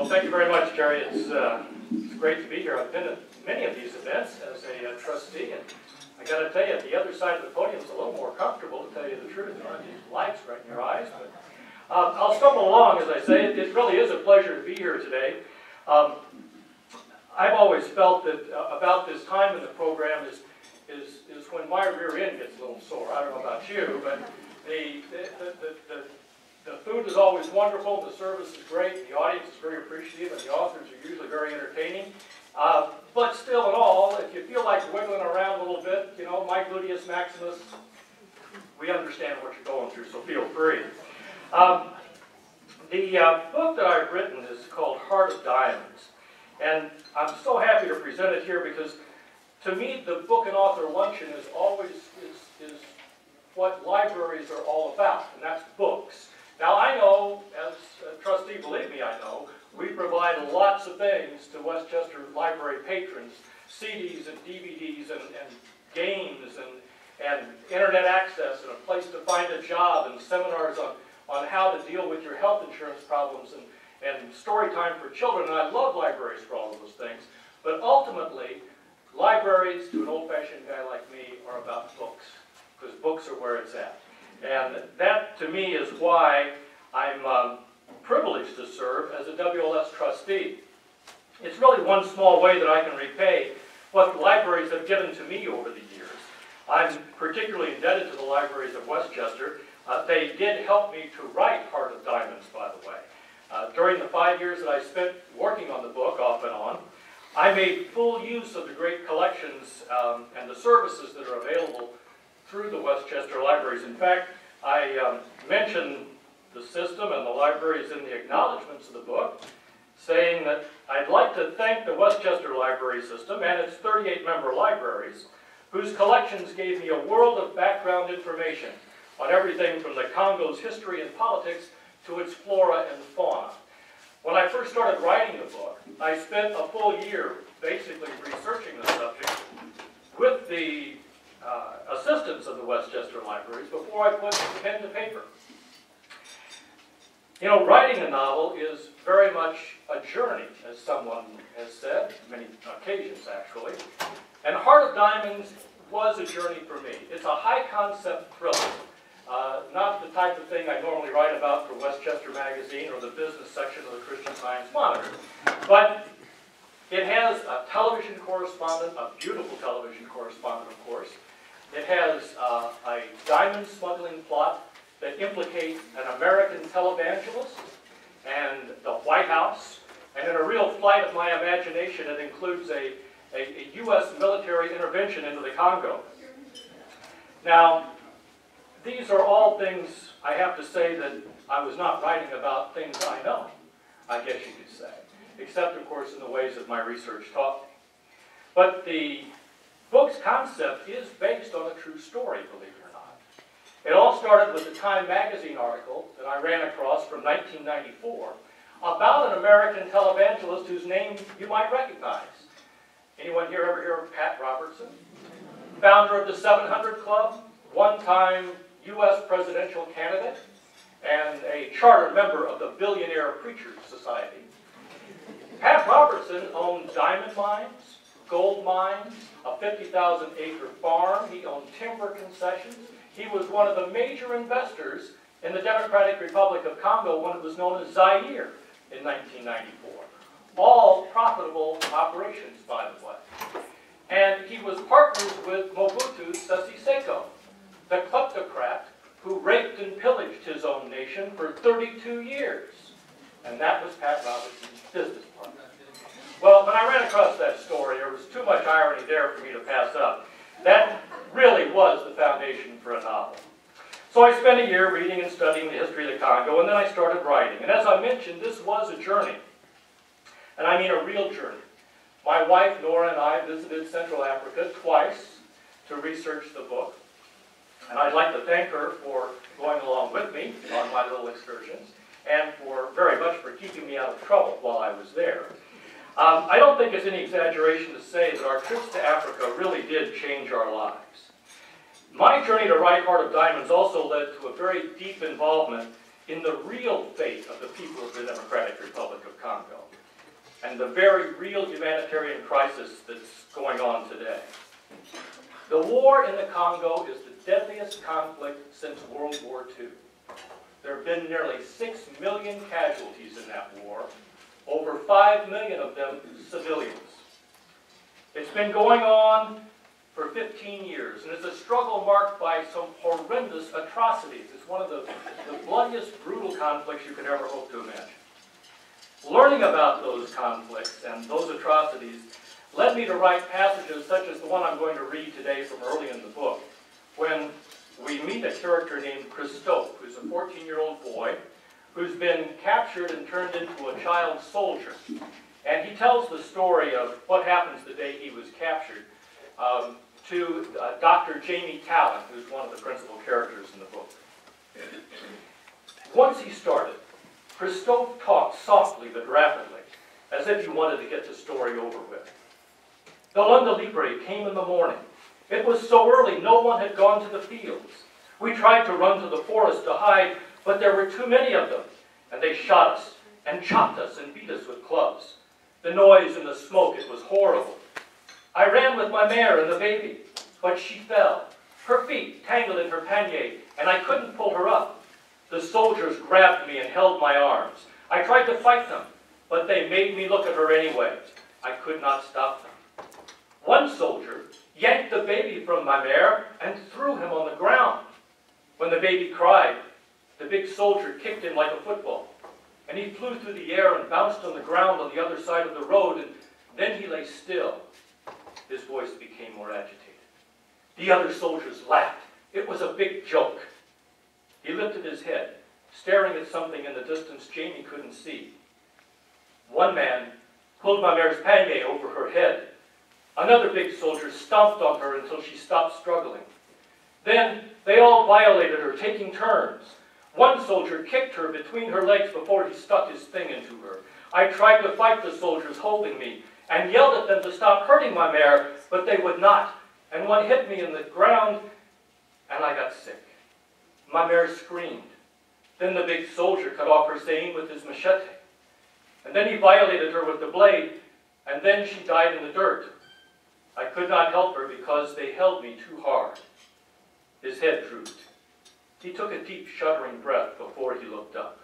Well, thank you very much, Jerry. It's great to be here. I've been at many of these events as a trustee, and I got to tell you, the other side of the podium is a little more comfortable, to tell you the truth. There aren't these lights right in your eyes. But I'll stumble along, as I say. It really is a pleasure to be here today. I've always felt that about this time in the program is when my rear end gets a little sore. I don't know about you, but the food is always wonderful, the service is great, the audience is very appreciative, and the authors are usually very entertaining. But still in all, if you feel like wiggling around a little bit, you know, my gluteus maximus, we understand what you're going through, so feel free. The book that I've written is called Heart of Diamonds. And I'm so happy to present it here because to me the book and author luncheon is always what libraries are all about, and that's books. Now I know, as a trustee, believe me I know, we provide lots of things to Westchester library patrons, CDs and DVDs and games and internet access and a place to find a job and seminars on how to deal with your health insurance problems and story time for children, and I love libraries for all of those things. But ultimately, libraries, to an old-fashioned guy like me, are about books, because books are where it's at. And that, to me, is why I'm privileged to serve as a WLS trustee. It's really one small way that I can repay what the libraries have given to me over the years. I'm particularly indebted to the libraries of Westchester. They did help me to write Heart of Diamonds, by the way. During the 5 years that I spent working on the book, off and on, I made full use of the great collections and the services that are available through the Westchester libraries. In fact, I mentioned the system and the libraries in the acknowledgments of the book, saying that I'd like to thank the Westchester library system and its 38 member libraries, whose collections gave me a world of background information on everything from the Congo's history and politics to its flora and fauna. When I first started writing the book, I spent a full year basically researching the subject with the assistance of the Westchester libraries before I put pen to paper. You know, writing a novel is very much a journey, as someone has said, many occasions actually. And Heart of Diamonds was a journey for me. It's a high-concept thriller. Not the type of thing I normally write about for Westchester Magazine or the business section of the Christian Science Monitor. But it has a television correspondent, a beautiful television correspondent, of course. It has a diamond smuggling plot that implicates an American televangelist and the White House. And in a real flight of my imagination, it includes a U.S. military intervention into the Congo. Now, these are all things, I have to say, that I was not writing about things I know, I guess you could say, except, of course, in the ways that my research taught me. But the book's concept is based on a true story, believe it or not. It all started with a Time magazine article that I ran across from 1994 about an American televangelist whose name you might recognize. Anyone here ever hear of Pat Robertson? Founder of the 700 Club, one-time U.S. presidential candidate, and a charter member of the Billionaire Preachers Society. Pat Robertson owned diamond mines, gold mines, a 50,000-acre farm. He owned timber concessions. He was one of the major investors in the Democratic Republic of Congo when it was known as Zaire in 1994. All profitable operations, by the way. And he was partners with Mobutu Sese Seko, the kleptocrat who raped and pillaged his own nation for 32 years. And that was Pat Robertson's business partner. Well, when I ran across that story, there was too much irony there for me to pass up. That really was the foundation for a novel. So I spent a year reading and studying the history of the Congo, and then I started writing. And as I mentioned, this was a journey. And I mean a real journey. My wife, Nora, and I visited Central Africa twice to research the book. And I'd like to thank her for going along with me on my little excursions, and very much for keeping me out of trouble while I was there. I don't think it's any exaggeration to say that our trips to Africa really did change our lives. My journey to write Heart of Diamonds also led to a very deep involvement in the real fate of the people of the Democratic Republic of Congo. and the very real humanitarian crisis that's going on today. The war in the Congo is the deadliest conflict since World War II. There have been nearly 6 million casualties in that war, over 5 million of them civilians. It's been going on for 15 years, and it's a struggle marked by some horrendous atrocities. It's one of the bloodiest, brutal conflicts you could ever hope to imagine. Learning about those conflicts and those atrocities led me to write passages such as the one I'm going to read today from early in the book, when we meet a character named Christophe, who's a 14-year-old boy who's been captured and turned into a child soldier. And he tells the story of what happens the day he was captured to Dr. Jamie Talon, who's one of the principal characters in the book. Once he started, Christophe talked softly but rapidly, as if he wanted to get the story over with. The Lunda Libre came in the morning. It was so early, no one had gone to the fields. We tried to run to the forest to hide, but there were too many of them, and they shot us and chopped us and beat us with clubs. The noise and the smoke, it was horrible. I ran with my mare and the baby, but she fell. Her feet tangled in her pannier, and I couldn't pull her up. The soldiers grabbed me and held my arms. I tried to fight them, but they made me look at her anyway. I could not stop them. One soldier yanked the baby from my mare and threw him on the ground. When the baby cried, the big soldier kicked him like a football, and he flew through the air and bounced on the ground on the other side of the road, and then he lay still. His voice became more agitated. The other soldiers laughed. It was a big joke. He lifted his head, staring at something in the distance Jamie couldn't see. One man pulled my mare's pannier over her head. Another big soldier stomped on her until she stopped struggling. Then they all violated her, taking turns. One soldier kicked her between her legs before he stuck his thing into her. I tried to fight the soldiers holding me and yelled at them to stop hurting my mare, but they would not. And one hit me in the ground, and I got sick. My mare screamed. Then the big soldier cut off her seine with his machete. And then he violated her with the blade, and then she died in the dirt. I could not help her because they held me too hard. His head drooped. He took a deep, shuddering breath before he looked up.